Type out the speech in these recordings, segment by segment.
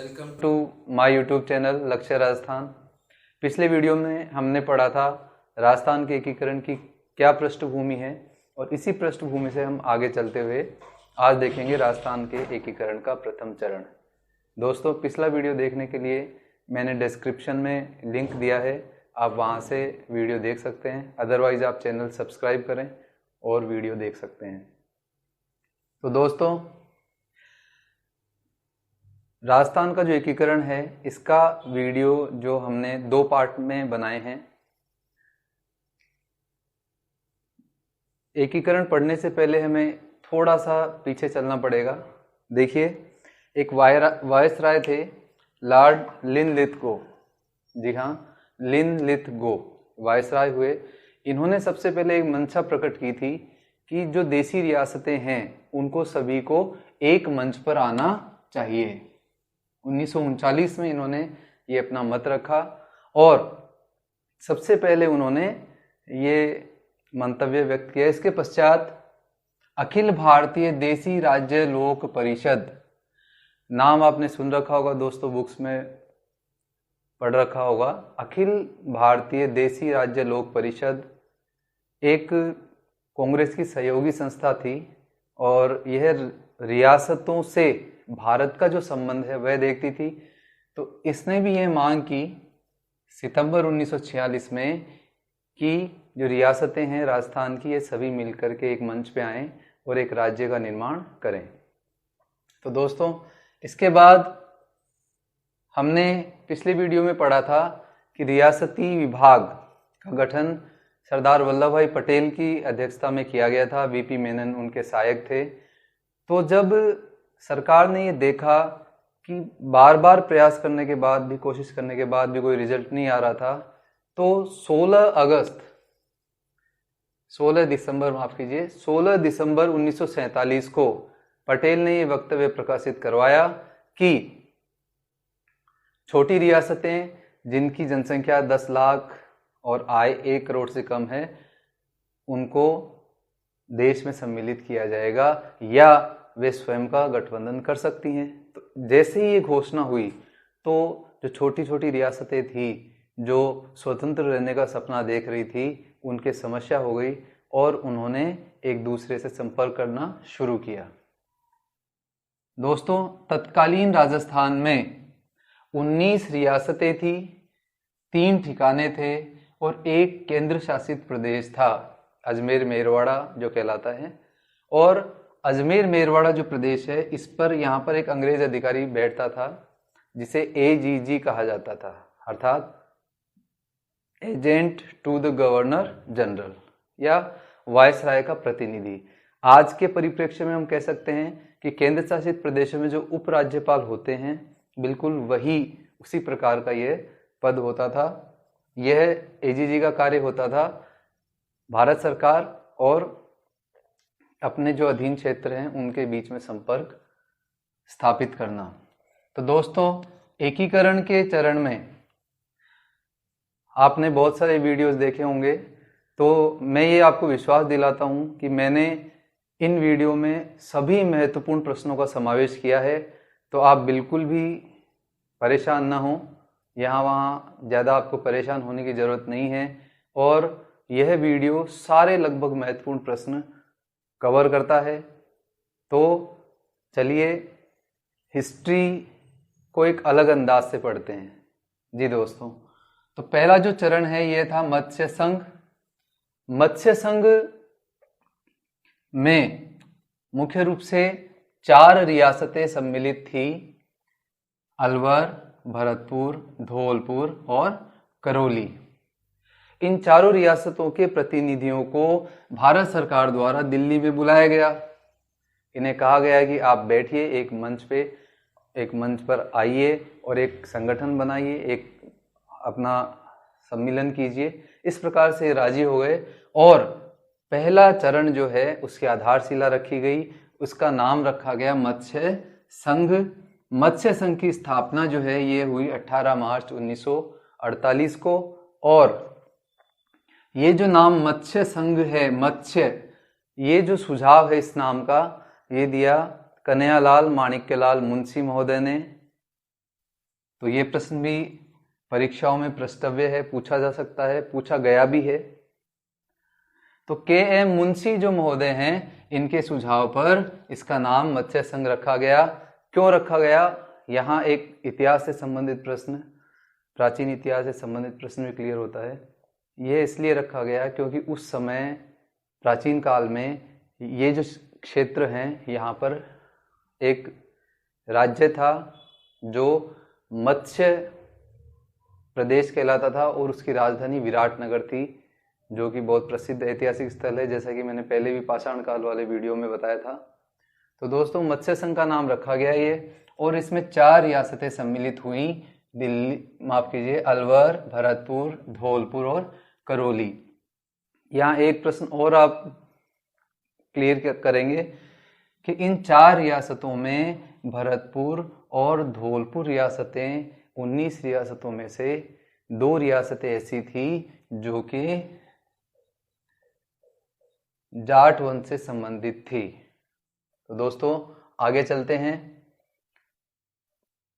Welcome to my YouTube channel Lakshya Rajasthan. पिछले video में हमने पढ़ा था राजस्थान के एकीकरण की क्या पृष्ठभूमि है और इसी पृष्ठभूमि से हम आगे चलते हुए आज देखेंगे राजस्थान के एकीकरण का प्रथम चरण। दोस्तों, पिछला वीडियो देखने के लिए मैंने डिस्क्रिप्शन में लिंक दिया है, आप वहां से वीडियो देख सकते हैं। अदरवाइज आप चैनल सब्सक्राइब करें और वीडियो देख सकते हैं। तो दोस्तों, राजस्थान का जो एकीकरण है इसका वीडियो जो हमने 2 पार्ट में बनाए हैं। एकीकरण पढ़ने से पहले हमें थोड़ा सा पीछे चलना पड़ेगा। देखिए, एक वायसराय थे लॉर्ड लिनलिथगो। जी हाँ, लिनलिथगो वायसराय हुए। इन्होंने सबसे पहले एक मंशा प्रकट की थी कि जो देसी रियासतें हैं उनको सभी को एक मंच पर आना चाहिए। 1939 में इन्होंने ये अपना मत रखा और सबसे पहले उन्होंने ये मंतव्य व्यक्त किया। इसके पश्चात अखिल भारतीय देसी राज्य लोक परिषद, नाम आपने सुन रखा होगा दोस्तों, बुक्स में पढ़ रखा होगा। अखिल भारतीय देसी राज्य लोक परिषद एक कांग्रेस की सहयोगी संस्था थी और यह रियासतों से भारत का जो संबंध है वह देखती थी। तो इसने भी यह मांग की सितंबर 1946 में कि जो रियासतें हैं राजस्थान की, ये सभी मिलकर के एक मंच पे आएं और एक राज्य का निर्माण करें। तो दोस्तों, इसके बाद हमने पिछले वीडियो में पढ़ा था कि रियासती विभाग का गठन सरदार वल्लभ भाई पटेल की अध्यक्षता में किया गया था। वीपी मेनन उनके सहायक थे। तो जब सरकार ने ये देखा कि बार बार प्रयास करने के बाद भी, कोशिश करने के बाद भी कोई रिजल्ट नहीं आ रहा था, तो 16 दिसंबर 1947 को पटेल ने ये वक्तव्य प्रकाशित करवाया कि छोटी रियासतें जिनकी जनसंख्या 10 लाख और आय 1 करोड़ से कम है, उनको देश में सम्मिलित किया जाएगा या वे स्वयं का गठबंधन कर सकती हैं। तो जैसे ही ये घोषणा हुई तो जो छोटी छोटी रियासतें थी जो स्वतंत्र रहने का सपना देख रही थी, उनके समस्या हो गई और उन्होंने एक दूसरे से संपर्क करना शुरू किया। दोस्तों, तत्कालीन राजस्थान में 19 रियासतें थी, 3 ठिकाने थे और एक केंद्र शासित प्रदेश था, अजमेर मेरवाड़ा जो कहलाता है। और अजमेर मेरवाड़ा जो प्रदेश है, इस पर यहाँ पर एक अंग्रेज अधिकारी बैठता था जिसे एजीजी कहा जाता था, अर्थात agent to the governor general या वायसराय का प्रतिनिधि। आज के परिप्रेक्ष्य में हम कह सकते हैं कि केंद्र शासित प्रदेशों में जो उपराज्यपाल होते हैं, बिल्कुल वही उसी प्रकार का यह पद होता था। यह एजीजी का कार्य होता था भारत सरकार और अपने जो अधीन क्षेत्र हैं उनके बीच में संपर्क स्थापित करना। तो दोस्तों, एकीकरण के चरण में आपने बहुत सारे वीडियोस देखे होंगे, तो मैं ये आपको विश्वास दिलाता हूँ कि मैंने इन वीडियो में सभी महत्वपूर्ण प्रश्नों का समावेश किया है। तो आप बिल्कुल भी परेशान ना हो, यहाँ वहाँ ज़्यादा आपको परेशान होने की ज़रूरत नहीं है। और यह वीडियो सारे लगभग महत्वपूर्ण प्रश्न कवर करता है। तो चलिए हिस्ट्री को एक अलग अंदाज से पढ़ते हैं। जी दोस्तों, तो पहला जो चरण है यह था मत्स्य संघ। मत्स्य संघ में मुख्य रूप से 4 रियासतें सम्मिलित थी, अलवर, भरतपुर, धौलपुर और करौली। इन चारों रियासतों के प्रतिनिधियों को भारत सरकार द्वारा दिल्ली में बुलाया गया। इन्हें कहा गया कि आप बैठिए, एक मंच पर आइए और एक संगठन बनाइए, एक अपना सम्मेलन कीजिए। इस प्रकार से राजी हो गए और पहला चरण जो है उसकी आधारशिला रखी गई, उसका नाम रखा गया मत्स्य संघ। मत्स्य संघ की स्थापना जो है ये हुई 18 मार्च 1948 को। और ये जो नाम मत्स्य संघ है, मत्स्य, ये जो सुझाव है इस नाम का, ये दिया कन्हैयालाल माणिक्यलाल मुंशी महोदय ने। तो ये प्रश्न भी परीक्षाओं में प्रश्नव्य है, पूछा जा सकता है, पूछा गया भी है। तो के.एम. मुंशी जो महोदय हैं, इनके सुझाव पर इसका नाम मत्स्य संघ रखा गया। क्यों रखा गया? यहाँ एक इतिहास से संबंधित प्रश्न, प्राचीन इतिहास से संबंधित प्रश्न भी क्लियर होता है। ये इसलिए रखा गया क्योंकि उस समय प्राचीन काल में ये जो क्षेत्र हैं, यहाँ पर एक राज्य था जो मत्स्य प्रदेश कहलाता था और उसकी राजधानी विराटनगर थी, जो कि बहुत प्रसिद्ध ऐतिहासिक स्थल है, जैसा कि मैंने पहले भी पाषाण काल वाले वीडियो में बताया था। तो दोस्तों मत्स्य संघ का नाम रखा गया ये, और इसमें 4 रियासतें सम्मिलित हुई, दिल्ली, माफ कीजिए, अलवर, भरतपुर, धौलपुर और करौली। यहाँ एक प्रश्न और आप क्लियर करेंगे कि इन 4 रियासतों में भरतपुर और धौलपुर रियासतें 19 रियासतों में से 2 रियासतें ऐसी थी जो कि जाट वंश से संबंधित थी। तो दोस्तों आगे चलते हैं।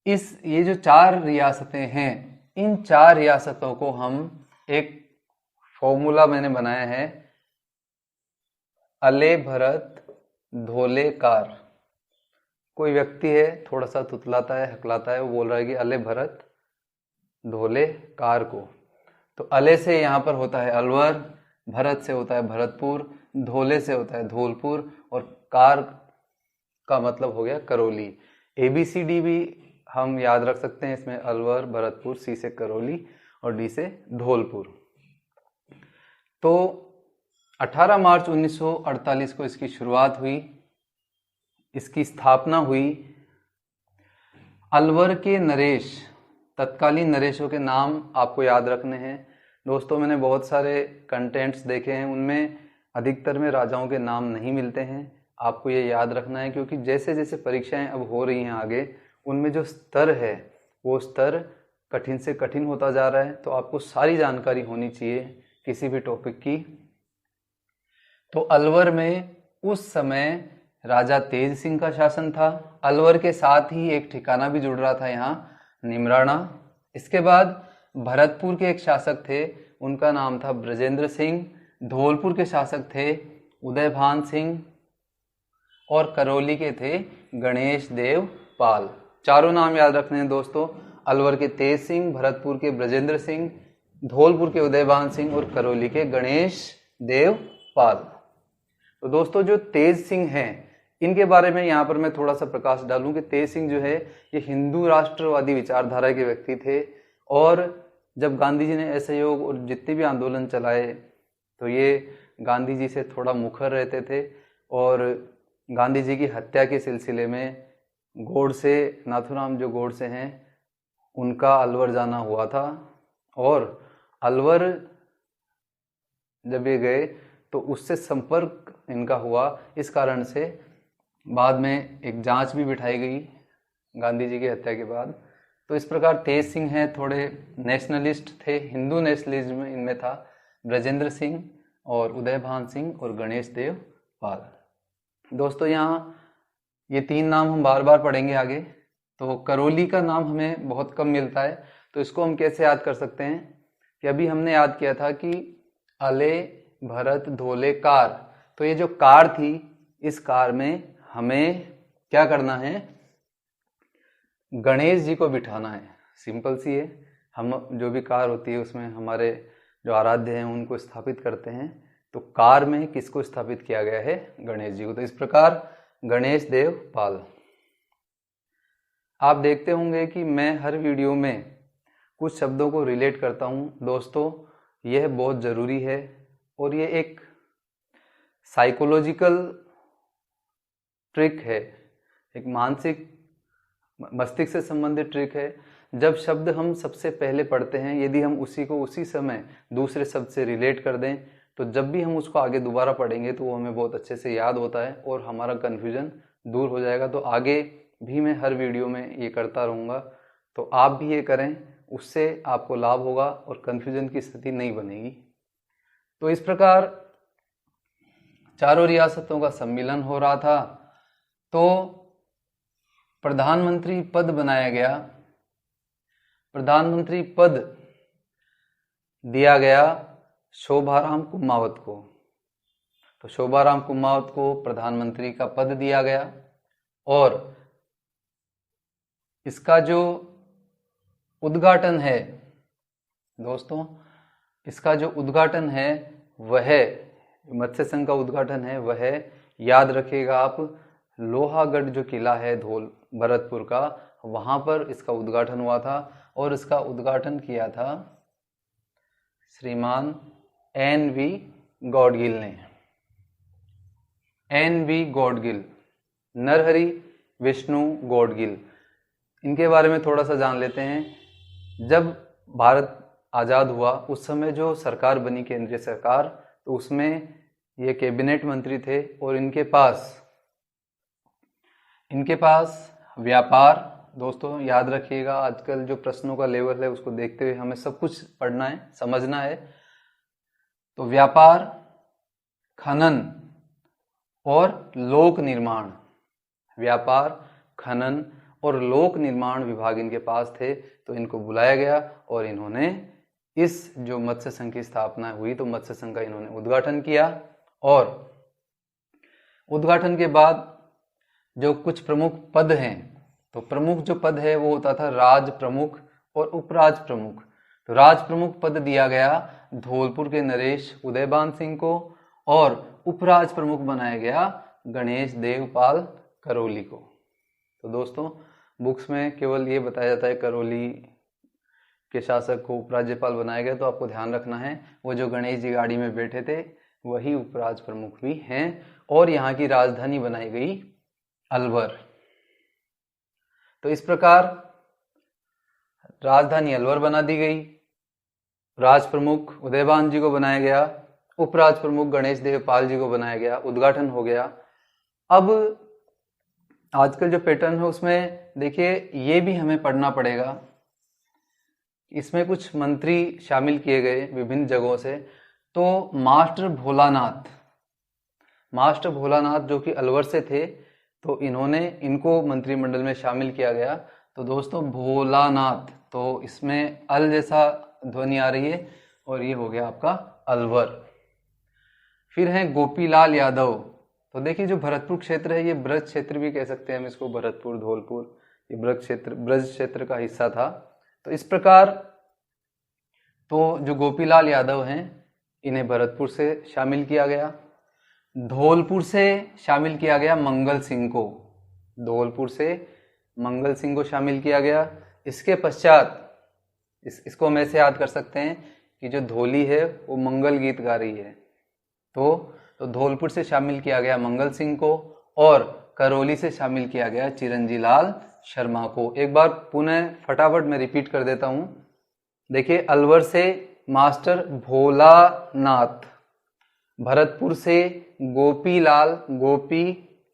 ये जो 4 रियासतें हैं, इन 4 रियासतों को हम एक फॉर्मूला मैंने बनाया है, अले भरत धोले कार। कोई व्यक्ति है, थोड़ा सा तुतलाता है, हकलाता है, वो बोल रहा है कि अले भरत धोले कार को। तो अले से यहाँ पर होता है अलवर, भरत से होता है भरतपुर, धोले से होता है धौलपुर, और कार का मतलब हो गया करौली। ABCD भी हम याद रख सकते हैं इसमें, अलवर, भरतपुर, C से करौली और D से धौलपुर। तो 18 मार्च 1948 को इसकी शुरुआत हुई, इसकी स्थापना हुई। अलवर के नरेश, तत्कालीन नरेशों के नाम आपको याद रखने हैं। दोस्तों मैंने बहुत सारे कंटेंट्स देखे हैं, उनमें अधिकतर में राजाओं के नाम नहीं मिलते हैं। आपको ये याद रखना है क्योंकि जैसे जैसे परीक्षाएं अब हो रही हैं आगे, उनमें जो स्तर है वो स्तर कठिन से कठिन होता जा रहा है। तो आपको सारी जानकारी होनी चाहिए किसी भी टॉपिक की। तो अलवर में उस समय राजा तेज सिंह का शासन था। अलवर के साथ ही एक ठिकाना भी जुड़ रहा था यहाँ, निमराना। इसके बाद भरतपुर के एक शासक थे, उनका नाम था ब्रजेंद्र सिंह। धौलपुर के शासक थे उदयभान सिंह, और करौली के थे गणेश देव पाल। चारों नाम याद रखने हैं दोस्तों, अलवर के तेज सिंह, भरतपुर के ब्रजेंद्र सिंह, धौलपुर के उदयभान सिंह और करौली के गणेश देव पाल। तो दोस्तों जो तेज सिंह हैं, इनके बारे में यहाँ पर मैं थोड़ा सा प्रकाश डालूं कि तेज सिंह जो है ये हिंदू राष्ट्रवादी विचारधारा के व्यक्ति थे, और जब गांधी जी ने असहयोग और जितने भी आंदोलन चलाए तो ये गांधी जी से थोड़ा मुखर रहते थे, और गांधी जी की हत्या के सिलसिले में गोडसे, नाथूराम जो गोडसे हैं, उनका अलवर जाना हुआ था। और अलवर जब ये गए तो उससे संपर्क इनका हुआ, इस कारण से बाद में एक जांच भी बिठाई गई गांधी जी की हत्या के बाद। तो इस प्रकार तेज सिंह हैं, थोड़े नेशनलिस्ट थे, हिंदू नेशनलिज्म इनमें था। ब्रजेंद्र सिंह और उदयभान सिंह और गणेश देव पाल। दोस्तों यहाँ ये 3 नाम हम बार बार पढ़ेंगे आगे। तो करौली का नाम हमें बहुत कम मिलता है, तो इसको हम कैसे याद कर सकते हैं कि अभी हमने याद किया था कि अले भरत धोले कार। तो ये जो कार थी, इस कार में हमें क्या करना है, गणेश जी को बिठाना है। सिंपल सी है, हम जो भी कार होती है उसमें हमारे जो आराध्य हैं उनको स्थापित करते हैं। तो कार में किसको स्थापित किया गया है, गणेश जी को। तो इस प्रकार गणेश देव पाल। आप देखते होंगे कि मैं हर वीडियो में कुछ शब्दों को रिलेट करता हूँ। दोस्तों यह बहुत ज़रूरी है, और ये एक साइकोलॉजिकल ट्रिक है, एक मानसिक मस्तिष्क से संबंधित ट्रिक है। जब शब्द हम सबसे पहले पढ़ते हैं, यदि हम उसी को उसी समय दूसरे शब्द से रिलेट कर दें, तो जब भी हम उसको आगे दोबारा पढ़ेंगे तो वो हमें बहुत अच्छे से याद होता है और हमारा कन्फ्यूजन दूर हो जाएगा। तो आगे भी मैं हर वीडियो में ये करता रहूँगा, तो आप भी ये करें, उससे आपको लाभ होगा और कन्फ्यूजन की स्थिति नहीं बनेगी। तो इस प्रकार चारों रियासतों का सम्मिलन हो रहा था, तो प्रधानमंत्री पद बनाया गया प्रधानमंत्री पद दिया गया शोभाराम कुमावत को। तो शोभाराम कुमावत को प्रधानमंत्री का पद दिया गया और इसका जो उद्घाटन है दोस्तों, इसका जो उद्घाटन है वह, मत्स्य संघ का उद्घाटन है वह, याद रखिएगा आप, लोहागढ़ जो किला है धौल भरतपुर का, वहां पर इसका उद्घाटन हुआ था और इसका उद्घाटन किया था श्रीमान एन.वी. गौडगिल ने। एन.वी. गौडगिल, नरहरि विष्णु गौडगिल, इनके बारे में थोड़ा सा जान लेते हैं। जब भारत आज़ाद हुआ उस समय जो सरकार बनी, केंद्रीय सरकार, तो उसमें ये कैबिनेट मंत्री थे और इनके पास व्यापार, दोस्तों याद रखिएगा, आजकल जो प्रश्नों का लेवल है उसको देखते हुए हमें सब कुछ पढ़ना है, समझना है। तो व्यापार, खनन और लोक निर्माण, व्यापार, खनन और लोक निर्माण विभाग इनके पास थे। तो इनको बुलाया गया और इन्होंने इस जो मत्स्य संघ की स्थापना हुई तो मत्स्य संघ का इन्होंने उद्घाटन किया। और उद्घाटन के बाद जो कुछ प्रमुख पद हैं, तो प्रमुख जो पद है वो होता था राज प्रमुख और उपराज प्रमुख। तो राज प्रमुख पद दिया गया धौलपुर के नरेश उदयभान सिंह को और उपराज प्रमुख बनाया गया गणेश देवपाल करौली को। तो दोस्तों बुक्स में केवल ये बताया जाता है करौली के शासक को उपराज्यपाल बनाया गया, तो आपको ध्यान रखना है वो जो गणेश जी गाड़ी में बैठे थे वही उपराज प्रमुख भी हैं। और यहाँ की राजधानी बनाई गई अलवर। तो इस प्रकार राजधानी अलवर बना दी गई, राज प्रमुख उदयभान जी को बनाया गया, उपराज प्रमुख गणेश देवपाल जी को बनाया गया, उद्घाटन हो गया। अब आजकल जो पैटर्न है उसमें देखिए ये भी हमें पढ़ना पड़ेगा। इसमें कुछ मंत्री शामिल किए गए विभिन्न जगहों से। तो मास्टर भोलानाथ जो कि अलवर से थे, तो इनको मंत्रिमंडल में शामिल किया गया। तो दोस्तों भोलानाथ, तो इसमें अल जैसा ध्वनि आ रही है और ये हो गया आपका अलवर। फिर हैं गोपीलाल यादव। तो देखिए जो भरतपुर क्षेत्र है ये ब्रज क्षेत्र भी कह सकते हैं हम इसको, भरतपुर धौलपुर ये ब्रज क्षेत्र का हिस्सा था। तो इस प्रकार तो जो गोपीलाल यादव हैं इन्हें भरतपुर से शामिल किया गया। धौलपुर से शामिल किया गया मंगल सिंह को, धौलपुर से मंगल सिंह को शामिल किया गया। इसके पश्चात इसको हम ऐसे याद कर सकते हैं कि जो धौली है वो मंगल गीत गा रही है। तो धौलपुर से शामिल किया गया मंगल सिंह को और करौली से शामिल किया गया चिरंजीलाल शर्मा को। एक बार पुनः फटाफट मैं रिपीट कर देता हूं। देखिए अलवर से मास्टर भोलानाथ, भरतपुर से गोपी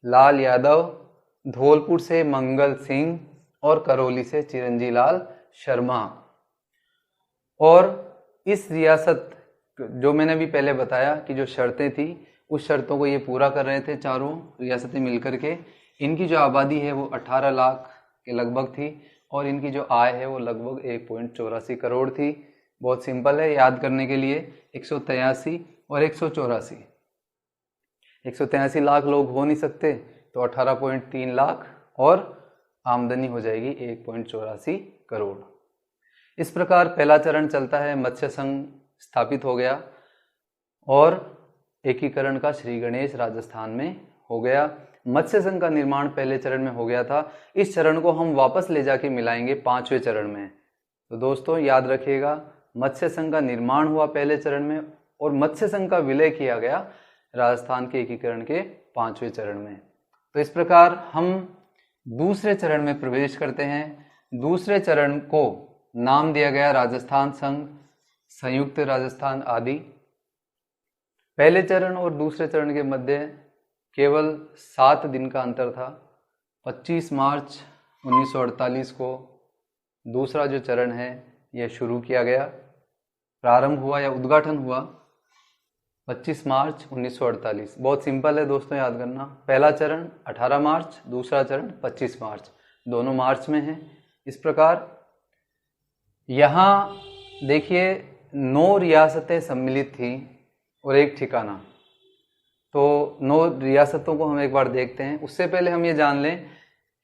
लाल यादव, धौलपुर से मंगल सिंह और करौली से चिरंजीलाल शर्मा। और इस रियासत जो मैंने भी पहले बताया कि जो शर्तें थी उस शर्तों को ये पूरा कर रहे थे चारों रियासतें मिलकर के। इनकी जो आबादी है वो 18 लाख के लगभग थी और इनकी जो आय है वो लगभग 1.84 करोड़ थी। बहुत सिंपल है याद करने के लिए, 183 और 184, 183 लाख लोग हो नहीं सकते तो 18.3 लाख और आमदनी हो जाएगी 1.84 करोड़। इस प्रकार पहला चरण चलता है, मत्स्य संघ स्थापित हो गया और एकीकरण का श्री गणेश राजस्थान में हो गया। मत्स्य संघ का निर्माण पहले चरण में हो गया था। इस चरण को हम वापस ले जाके मिलाएंगे 5वें चरण में। तो दोस्तों याद रखिएगा मत्स्य संघ का निर्माण हुआ पहले चरण में और मत्स्य संघ का विलय किया गया राजस्थान के एकीकरण के 5वें चरण में। तो इस प्रकार हम दूसरे चरण में प्रवेश करते हैं। दूसरे चरण को नाम दिया गया राजस्थान संघ, संयुक्त राजस्थान आदि। पहले चरण और दूसरे चरण के मध्य केवल 7 दिन का अंतर था। 25 मार्च 1948 को दूसरा जो चरण है यह शुरू किया गया, प्रारंभ हुआ या उद्घाटन हुआ 25 मार्च 1948। बहुत सिंपल है दोस्तों याद करना। पहला चरण 18 मार्च, दूसरा चरण 25 मार्च, दोनों मार्च में है। इस प्रकार यहाँ देखिए 9 रियासतें सम्मिलित थी और एक ठिकाना। तो 9 रियासतों को हम एक बार देखते हैं। उससे पहले हम ये जान लें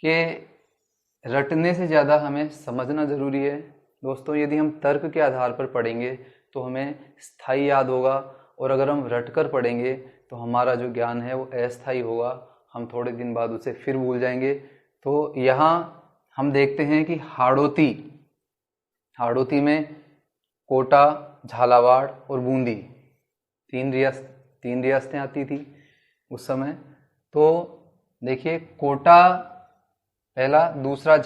कि रटने से ज़्यादा हमें समझना ज़रूरी है दोस्तों। यदि हम तर्क के आधार पर पढ़ेंगे तो हमें स्थायी याद होगा, और अगर हम रट कर पढ़ेंगे तो हमारा जो ज्ञान है वो अस्थायी होगा, हम थोड़े दिन बाद उसे फिर भूल जाएंगे। तो यहाँ हम देखते हैं कि हाड़ौती में कोटा, झालावाड़ और बूंदी तीन रियासतें आती थी उस समय। तो देखिए कोटा पहला, दूसरा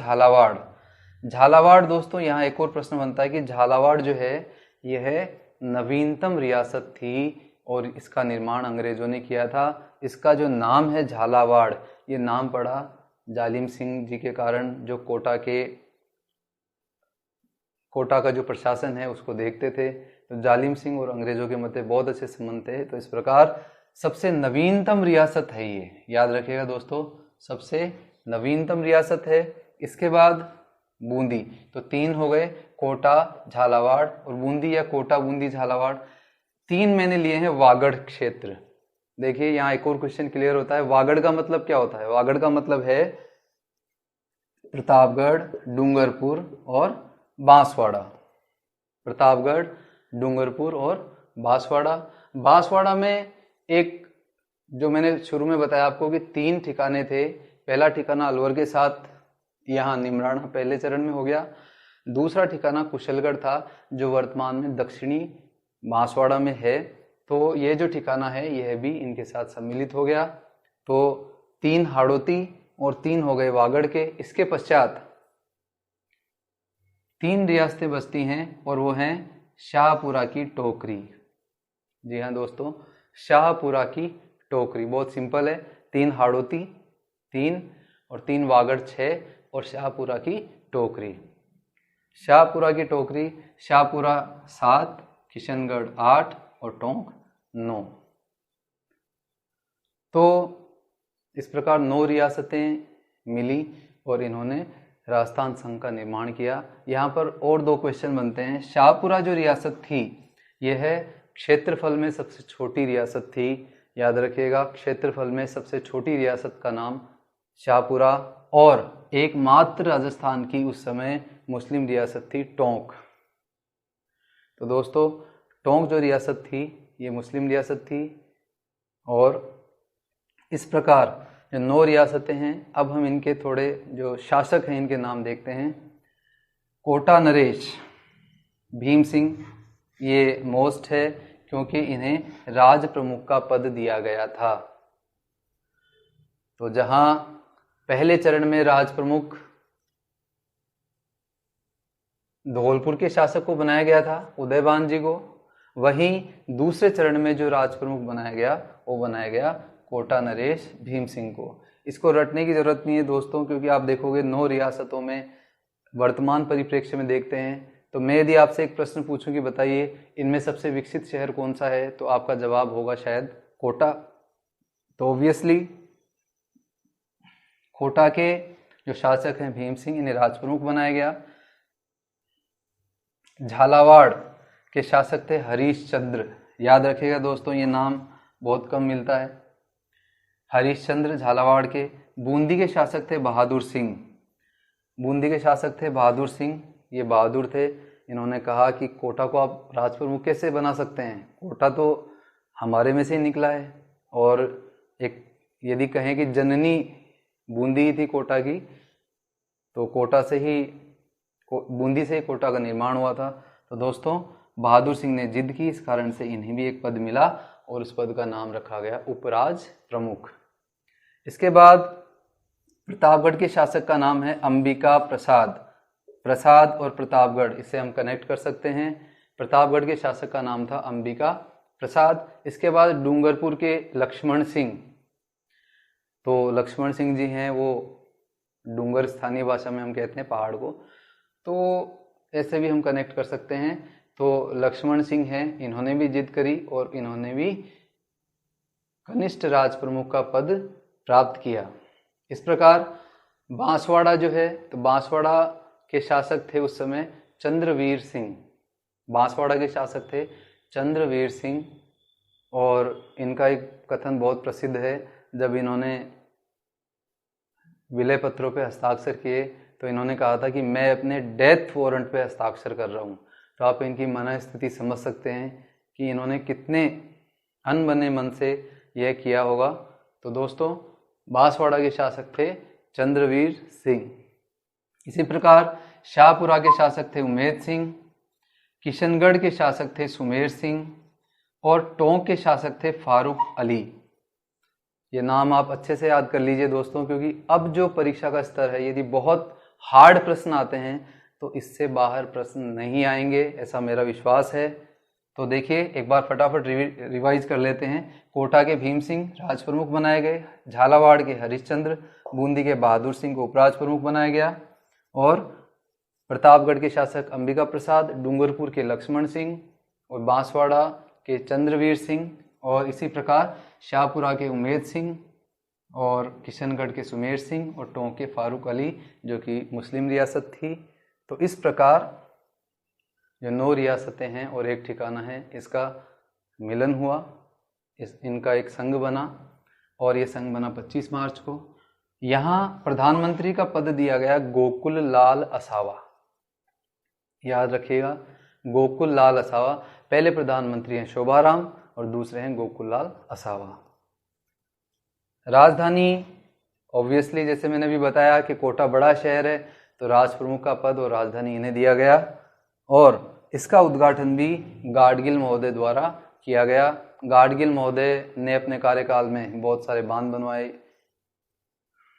झालावाड़ दोस्तों, यहाँ एक और प्रश्न बनता है कि झालावाड़ जो है यह नवीनतम रियासत थी और इसका निर्माण अंग्रेजों ने किया था। इसका जो नाम है झालावाड़, ये नाम पड़ा जालिम सिंह जी के कारण, जो कोटा का जो प्रशासन है उसको देखते थे। तो जालिम सिंह और अंग्रेजों के मध्य बहुत अच्छे संबंध थे। तो इस प्रकार सबसे नवीनतम रियासत है ये, याद रखिएगा दोस्तों, सबसे नवीनतम रियासत है। इसके बाद बूंदी, तो 3 हो गए, कोटा, झालावाड़ और बूंदी, या कोटा, बूंदी, झालावाड़। 3 मैंने लिए हैं वागड़ क्षेत्र। देखिए यहाँ एक और क्वेश्चन क्लियर होता है, वागड़ का मतलब क्या होता है? वागड़ का मतलब है प्रतापगढ़, डूंगरपुर और बांसवाड़ा। प्रतापगढ़, डूंगरपुर और बांसवाड़ा में एक, जो मैंने शुरू में बताया आपको कि 3 ठिकाने थे। पहला ठिकाना अलवर के साथ यहाँ निमराना पहले चरण में हो गया। दूसरा ठिकाना कुशलगढ़ था जो वर्तमान में दक्षिणी बांसवाड़ा में है। तो ये जो ठिकाना है यह भी इनके साथ सम्मिलित हो गया। तो 3 हाड़ौती और 3 हो गए वागड़ के। इसके पश्चात 3 रियासतें बचती हैं और वो हैं शाहपुरा की टोकरी। जी हाँ दोस्तों, शाहपुरा की टोकरी बहुत सिंपल है। 3 हाड़ौती, 3 और 3 वागड़ 6 और शाहपुरा की टोकरी। शाहपुरा की टोकरी, शाहपुरा 7, किशनगढ़ 8 और टोंक 9। तो इस प्रकार 9 रियासतें मिली और इन्होंने राजस्थान संघ का निर्माण किया। यहाँ पर और 2 क्वेश्चन बनते हैं। शाहपुरा जो रियासत थी यह क्षेत्रफल में सबसे छोटी रियासत थी, याद रखिएगा। क्षेत्रफल में सबसे छोटी रियासत का नाम शाहपुरा, और एकमात्र राजस्थान की उस समय मुस्लिम रियासत थी टोंक। तो दोस्तों टोंक जो रियासत थी ये मुस्लिम रियासत थी। और इस प्रकार जो 9 रियासतें हैं, अब हम इनके थोड़े जो शासक हैं इनके नाम देखते हैं। कोटा नरेश भीम सिंह, ये मोस्ट है क्योंकि इन्हें राज प्रमुख का पद दिया गया था। तो जहां पहले चरण में राज प्रमुख धौलपुर के शासक को बनाया गया था, उदयभान जी को, वहीं दूसरे चरण में जो राज प्रमुख बनाया गया वो बनाया गया कोटा नरेश भीम सिंह को। इसको रटने की जरूरत नहीं है दोस्तों, क्योंकि आप देखोगे 9 रियासतों में वर्तमान परिप्रेक्ष्य में देखते हैं। तो मैं यदि आपसे एक प्रश्न पूछूं कि बताइए इनमें सबसे विकसित शहर कौन सा है, तो आपका जवाब होगा शायद कोटा। तो ऑब्वियसली कोटा के जो शासक हैं भीम सिंह, इन्हें राज प्रमुख बनाया गया। झालावाड़ के शासक थे हरीशचंद्र, याद रखिएगा दोस्तों, ये नाम बहुत कम मिलता है। हरीशचंद्र झालावाड़ के। बूंदी के शासक थे बहादुर सिंह। बूंदी के शासक थे बहादुर सिंह, ये बहादुर थे। इन्होंने कहा कि कोटा को आप राज प्रमुख कैसे बना सकते हैं, कोटा तो हमारे में से ही निकला है। और एक यदि कहें कि जननी बूंदी ही थी कोटा की, तो कोटा से ही बूंदी से ही कोटा का निर्माण हुआ था। तो दोस्तों बहादुर सिंह ने जिद की, इस कारण से इन्हें भी एक पद मिला और उस पद का नाम रखा गया उपराज प्रमुख। इसके बाद प्रतापगढ़ के शासक का नाम है अंबिका प्रसाद। प्रसाद और प्रतापगढ़, इसे हम कनेक्ट कर सकते हैं। प्रतापगढ़ के शासक का नाम था अंबिका प्रसाद। इसके बाद डूंगरपुर के लक्ष्मण सिंह, तो लक्ष्मण सिंह जी हैं वो डूंगर स्थानीय भाषा में हम कहते हैं पहाड़ को, तो ऐसे भी हम कनेक्ट कर सकते हैं। तो लक्ष्मण सिंह हैं, इन्होंने भी जिद करी और इन्होंने भी कनिष्ठ राज प्रमुख का पद प्राप्त किया। इस प्रकार बांसवाड़ा जो है, तो बांसवाड़ा के शासक थे उस समय चंद्रवीर सिंह, बांसवाड़ा के शासक थे चंद्रवीर सिंह। और इनका एक कथन बहुत प्रसिद्ध है, जब इन्होंने विलय पत्रों पे हस्ताक्षर किए तो इन्होंने कहा था कि मैं अपने डेथ वारंट पे हस्ताक्षर कर रहा हूँ। तो आप इनकी मनस्थिति समझ सकते हैं कि इन्होंने कितने अनबने मन से यह किया होगा। तो दोस्तों, बांसवाड़ा के शासक थे चंद्रवीर सिंह। इसी प्रकार शाहपुरा के शासक थे उमेद सिंह, किशनगढ़ के शासक थे सुमेर सिंह और टोंक के शासक थे फारूक अली। ये नाम आप अच्छे से याद कर लीजिए दोस्तों, क्योंकि अब जो परीक्षा का स्तर है, यदि बहुत हार्ड प्रश्न आते हैं तो इससे बाहर प्रश्न नहीं आएंगे, ऐसा मेरा विश्वास है। तो देखिए, एक बार फटाफट रिवाइज कर लेते हैं। कोटा के भीम सिंह राज प्रमुख बनाए गए, झालावाड़ के हरिश्चंद्र, बूंदी के बहादुर सिंह को उपराज प्रमुख बनाया गया, और प्रतापगढ़ के शासक अंबिका प्रसाद, डूंगरपुर के लक्ष्मण सिंह और बांसवाड़ा के चंद्रवीर सिंह, और इसी प्रकार शाहपुरा के उमेद सिंह और किशनगढ़ के सुमेर सिंह और टोंक के फारूक अली, जो कि मुस्लिम रियासत थी। तो इस प्रकार जो 9 रियासतें हैं और एक ठिकाना है, इसका मिलन हुआ, इनका एक संघ बना, और ये संघ बना 25 मार्च को। यहाँ प्रधानमंत्री का पद दिया गया गोकुल लाल असावा, याद रखिएगा, गोकुल लाल असावा। पहले प्रधानमंत्री हैं शोभाराम और दूसरे हैं गोकुल लाल असावा। राजधानी, ऑब्वियसली जैसे मैंने भी बताया कि कोटा बड़ा शहर है, तो राज प्रमुख का पद और राजधानी इन्हें दिया गया, और इसका उद्घाटन भी गाडगिल महोदय द्वारा किया गया। गाडगिल महोदय ने अपने कार्यकाल में बहुत सारे बांध बनवाए।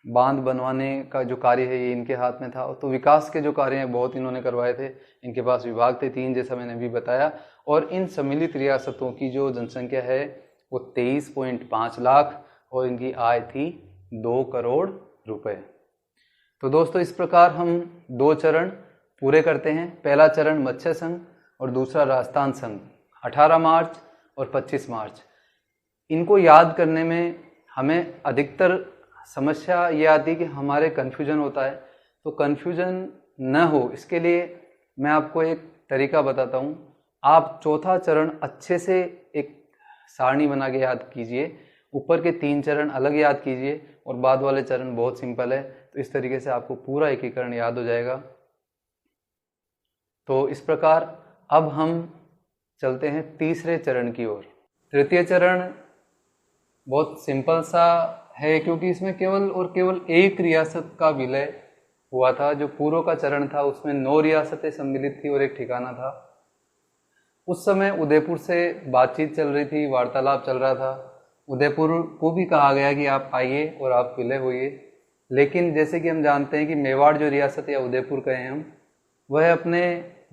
बांध बनवाने का जो कार्य है ये इनके हाथ में था। तो विकास के जो कार्य हैं बहुत इन्होंने करवाए थे। इनके पास विभाग थे 3, जैसा मैंने भी बताया। और इन सम्मिलित रियासतों की जो जनसंख्या है वो 23.5 लाख और इनकी आय थी 2 करोड़ रुपए। तो दोस्तों, इस प्रकार हम 2 चरण पूरे करते हैं। पहला चरण मत्स्य संघ और दूसरा राजस्थान संघ, 18 मार्च और 25 मार्च। इनको याद करने में हमें अधिकतर समस्या ये आती है कि हमारे कन्फ्यूजन होता है। तो कन्फ्यूजन न हो इसके लिए मैं आपको एक तरीका बताता हूँ। आप चौथा चरण अच्छे से एक सारणी बना के याद कीजिए, ऊपर के 3 चरण अलग याद कीजिए और बाद वाले चरण बहुत सिंपल है। तो इस तरीके से आपको पूरा एकीकरण याद हो जाएगा। तो इस प्रकार अब हम चलते हैं तीसरे चरण की ओर। तृतीय चरण बहुत सिंपल सा है, क्योंकि इसमें केवल और केवल एक रियासत का विलय हुआ था। जो पूर्व का चरण था उसमें 9 रियासतें सम्मिलित थी और एक ठिकाना था। उस समय उदयपुर से बातचीत चल रही थी, वार्तालाप चल रहा था। उदयपुर को भी कहा गया कि आप आइए और आप विलय होइए। लेकिन जैसे कि हम जानते हैं कि मेवाड़ जो रियासत या उदयपुर कहें हम, वह अपने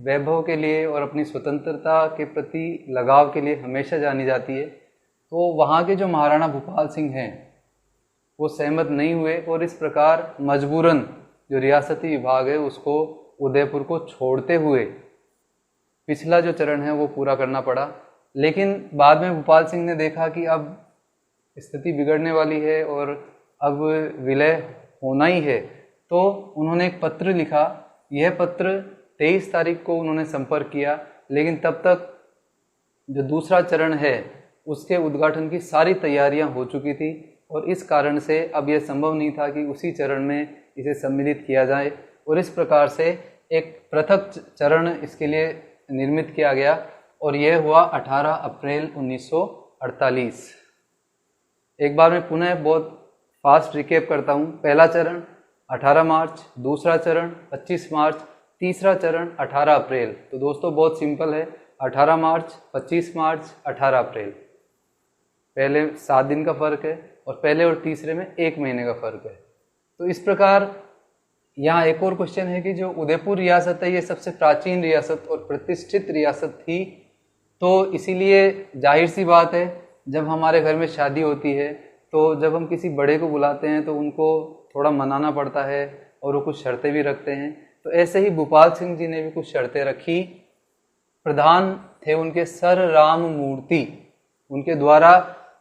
वैभव के लिए और अपनी स्वतंत्रता के प्रति लगाव के लिए हमेशा जानी जाती है। तो वहाँ के जो महाराणा भूपाल सिंह हैं वो सहमत नहीं हुए और इस प्रकार मजबूरन जो रियासती विभाग है उसको उदयपुर को छोड़ते हुए पिछला जो चरण है वो पूरा करना पड़ा। लेकिन बाद में भूपाल सिंह ने देखा कि अब स्थिति बिगड़ने वाली है और अब विलय होना ही है, तो उन्होंने एक पत्र लिखा। यह पत्र 23 तारीख को उन्होंने संपर्क किया, लेकिन तब तक जो दूसरा चरण है उसके उद्घाटन की सारी तैयारियां हो चुकी थी और इस कारण से अब यह संभव नहीं था कि उसी चरण में इसे सम्मिलित किया जाए। और इस प्रकार से एक पृथक चरण इसके लिए निर्मित किया गया और यह हुआ 18 अप्रैल 1948। एक बार मैं पुनः बहुत फास्ट रिकेप करता हूँ। पहला चरण 18 मार्च, दूसरा चरण 25 मार्च, तीसरा चरण 18 अप्रैल। तो दोस्तों बहुत सिंपल है, 18 मार्च, 25 मार्च, 18 अप्रैल। पहले 7 दिन का फर्क है और पहले और तीसरे में 1 महीने का फर्क है। तो इस प्रकार यहाँ एक और क्वेश्चन है कि जो उदयपुर रियासत है ये सबसे प्राचीन रियासत और प्रतिष्ठित रियासत थी। तो इसीलिए जाहिर सी बात है, जब हमारे घर में शादी होती है तो जब हम किसी बड़े को बुलाते हैं तो उनको थोड़ा मनाना पड़ता है और वो कुछ शर्तें भी रखते हैं। तो ऐसे ही भूपाल सिंह जी ने भी कुछ शर्तें रखी। प्रधान थे उनके सर राम मूर्ति, उनके द्वारा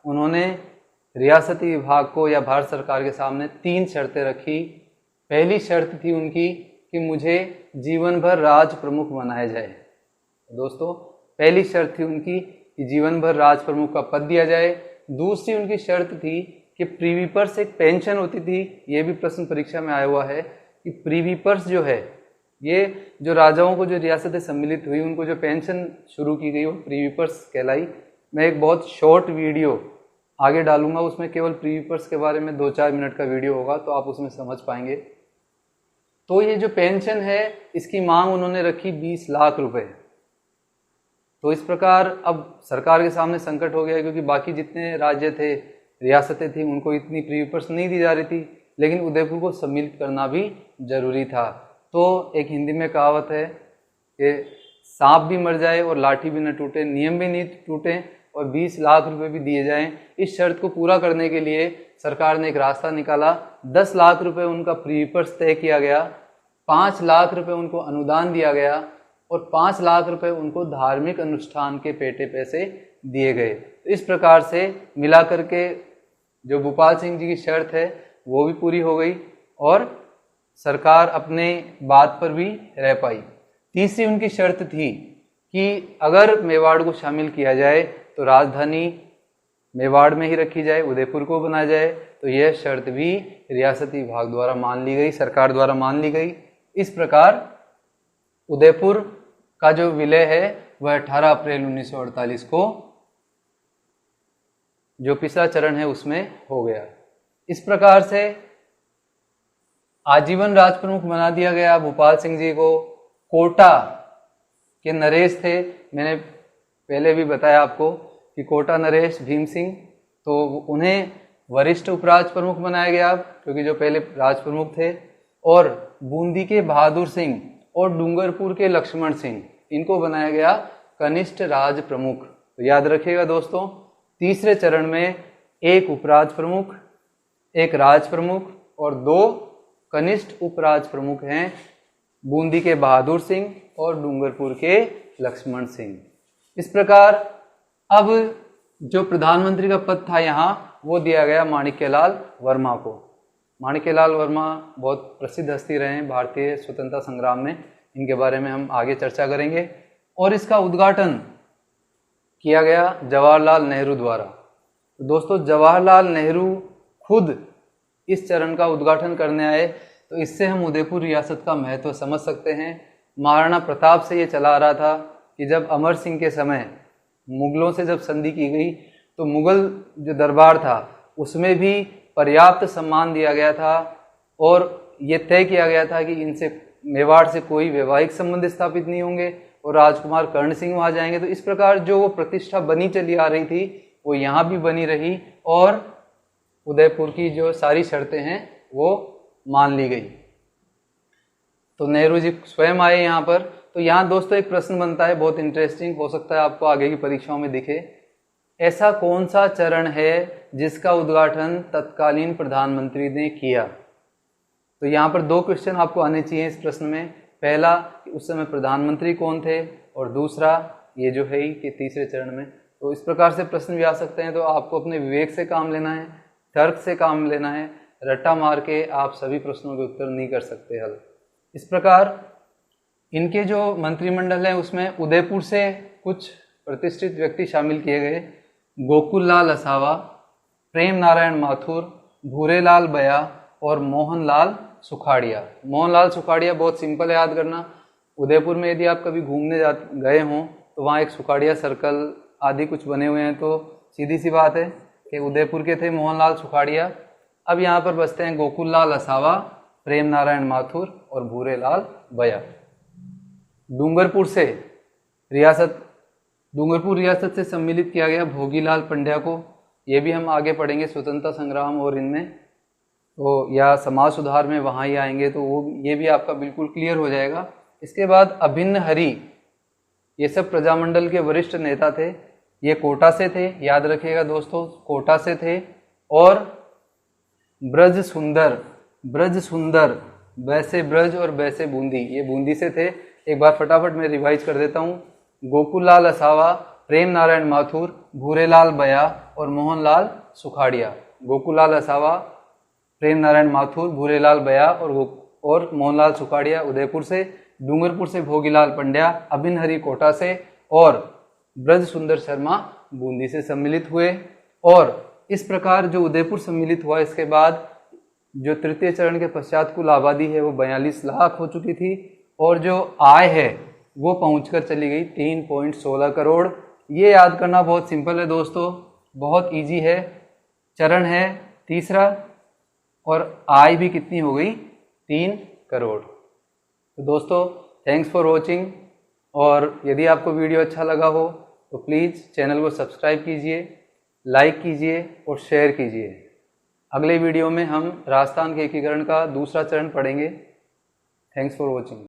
उन्होंने रियासती विभाग को या भारत सरकार के सामने 3 शर्तें रखी। पहली शर्त थी उनकी कि मुझे जीवन भर राज प्रमुख बनाया जाए। दोस्तों, पहली शर्त थी उनकी कि जीवन भर राज प्रमुख का पद दिया जाए। दूसरी उनकी शर्त थी कि प्रीवी पर्स एक पेंशन होती थी, ये भी प्रश्न परीक्षा में आया हुआ है कि प्रीवी पर्स जो है, ये जो राजाओं को जो रियासतें सम्मिलित हुई उनको जो पेंशन शुरू की गई वो प्रीवी पर्स कहलाई। मैं एक बहुत शॉर्ट वीडियो आगे डालूंगा, उसमें केवल प्रीवी पर्स के बारे में 2-4 मिनट का वीडियो होगा, तो आप उसमें समझ पाएंगे। तो ये जो पेंशन है इसकी मांग उन्होंने रखी 20 लाख रुपए। तो इस प्रकार अब सरकार के सामने संकट हो गया, क्योंकि बाकी जितने राज्य थे, रियासतें थी, उनको इतनी प्रीवी पर्स नहीं दी जा रही थी, लेकिन उदयपुर को सम्मिलित करना भी जरूरी था। तो एक हिंदी में कहावत है कि सांप भी मर जाए और लाठी भी न टूटे, नियम भी नहीं टूटे और 20 लाख रुपए भी दिए जाएं। इस शर्त को पूरा करने के लिए सरकार ने एक रास्ता निकाला। 10 लाख रुपए उनका प्रीवी पर्स तय किया गया, 5 लाख रुपए उनको अनुदान दिया गया और 5 लाख रुपए उनको धार्मिक अनुष्ठान के पेटे पैसे दिए गए। तो इस प्रकार से मिला करके जो भूपाल सिंह जी की शर्त है वो भी पूरी हो गई और सरकार अपने बात पर भी रह पाई। तीसरी उनकी शर्त थी कि अगर मेवाड़ को शामिल किया जाए तो राजधानी मेवाड़ में ही रखी जाए, उदयपुर को बनाया जाए। तो यह शर्त भी रियासती विभाग द्वारा मान ली गई, सरकार द्वारा मान ली गई। इस प्रकार उदयपुर का जो विलय है वह 18 अप्रैल 1948 को जो पिछला चरण है उसमें हो गया। इस प्रकार से आजीवन राज प्रमुख बना दिया गया भूपाल सिंह जी को। कोटा के नरेश थे, मैंने पहले भी बताया आपको कि कोटा नरेश भीम सिंह, तो उन्हें वरिष्ठ उपराज प्रमुख बनाया गया क्योंकि जो पहले राज प्रमुख थे। और बूंदी के बहादुर सिंह और डूंगरपुर के लक्ष्मण सिंह, इनको बनाया गया कनिष्ठ राज प्रमुख। तो याद रखिएगा दोस्तों, तीसरे चरण में एक उपराज प्रमुख, एक राज प्रमुख और 2 कनिष्ठ उपराज प्रमुख हैं, बूंदी के बहादुर सिंह और डूंगरपुर के लक्ष्मण सिंह। इस प्रकार अब जो प्रधानमंत्री का पद था यहाँ, वो दिया गया माणिक्यलाल वर्मा को। माणिक्यलाल वर्मा बहुत प्रसिद्ध हस्ती रहे हैं भारतीय स्वतंत्रता संग्राम में, इनके बारे में हम आगे चर्चा करेंगे। और इसका उद्घाटन किया गया जवाहरलाल नेहरू द्वारा। तो दोस्तों, जवाहरलाल नेहरू खुद इस चरण का उद्घाटन करने आए, तो इससे हम उदयपुर रियासत का महत्व समझ सकते हैं। महाराणा प्रताप से ये चला आ रहा था कि जब अमर सिंह के समय मुगलों से जब संधि की गई तो मुगल जो दरबार था उसमें भी पर्याप्त सम्मान दिया गया था और ये तय किया गया था कि इनसे मेवाड़ से कोई वैवाहिक संबंध स्थापित नहीं होंगे और राजकुमार कर्ण सिंह वहाँ जाएंगे। तो इस प्रकार जो वो प्रतिष्ठा बनी चली आ रही थी वो यहाँ भी बनी रही और उदयपुर की जो सारी शर्तें हैं वो मान ली गई। तो नेहरू जी स्वयं आए यहाँ पर। तो यहाँ दोस्तों एक प्रश्न बनता है, बहुत इंटरेस्टिंग, हो सकता है आपको आगे की परीक्षाओं में दिखे। ऐसा कौन सा चरण है जिसका उद्घाटन तत्कालीन प्रधानमंत्री ने किया? तो यहाँ पर 2 क्वेश्चन आपको आने चाहिए इस प्रश्न में। पहला कि उस समय प्रधानमंत्री कौन थे और दूसरा ये जो है कि तीसरे चरण में। तो इस प्रकार से प्रश्न भी आ सकते हैं। तो आपको अपने विवेक से काम लेना है, तर्क से काम लेना है, रट्टा मार के आप सभी प्रश्नों के उत्तर नहीं कर सकते हल। इस प्रकार इनके जो मंत्रिमंडल है उसमें उदयपुर से कुछ प्रतिष्ठित व्यक्ति शामिल किए गए। गोकुल लाल असावा, प्रेम नारायण माथुर, भूरेलाल बया और मोहनलाल सुखाड़िया। मोहनलाल सुखाड़िया बहुत सिंपल है याद करना। उदयपुर में यदि आप कभी घूमने गए हों तो वहाँ एक सुखाड़िया सर्कल आदि कुछ बने हुए हैं, तो सीधी सी बात है कि उदयपुर के थे मोहनलाल सुखाड़िया। अब यहाँ पर बसते हैं गोकुल लाल असावा, प्रेम नारायण माथुर और भूरेलाल बया। डूंगरपुर रियासत से सम्मिलित किया गया भोगीलाल पंड्या को। ये भी हम आगे पढ़ेंगे स्वतंत्रता संग्राम और इनमें तो या समाज सुधार में वहाँ ही आएंगे, तो वो ये भी आपका बिल्कुल क्लियर हो जाएगा। इसके बाद अभिन्न हरि, ये सब प्रजामंडल के वरिष्ठ नेता थे। ये कोटा से थे, याद रखिएगा दोस्तों, कोटा से थे। और ब्रज सुंदर, वैसे ब्रज और वैसे बूंदी, ये बूंदी से थे। एक बार फटाफट मैं रिवाइज कर देता हूँ। गोकुल लाल असावा, प्रेम नारायण माथुर, भूरेलाल बया और मोहनलाल सुखाड़िया। गोकुल लाल असावा, प्रेम नारायण माथुर, भूरेलाल बया और मोहनलाल सुखाड़िया उदयपुर से, डूंगरपुर से भोगीलाल पंड्या, अभिन हरि कोटा से और ब्रज सुंदर शर्मा बूंदी से सम्मिलित हुए। और इस प्रकार जो उदयपुर सम्मिलित हुआ, इसके बाद जो तृतीय चरण के पश्चात कुल आबादी है वो 42 लाख हो चुकी थी और जो आय है वो पहुंचकर चली गई 3.16 करोड़। ये याद करना बहुत सिंपल है दोस्तों, बहुत इजी है। चरण है तीसरा और आय भी कितनी हो गई, 3 करोड़। तो दोस्तों थैंक्स फॉर वॉचिंग, और यदि आपको वीडियो अच्छा लगा हो तो प्लीज़ चैनल को सब्सक्राइब कीजिए, लाइक कीजिए और शेयर कीजिए। अगले वीडियो में हम राजस्थान के एकीकरण का दूसरा चरण पढ़ेंगे। Thanks for watching.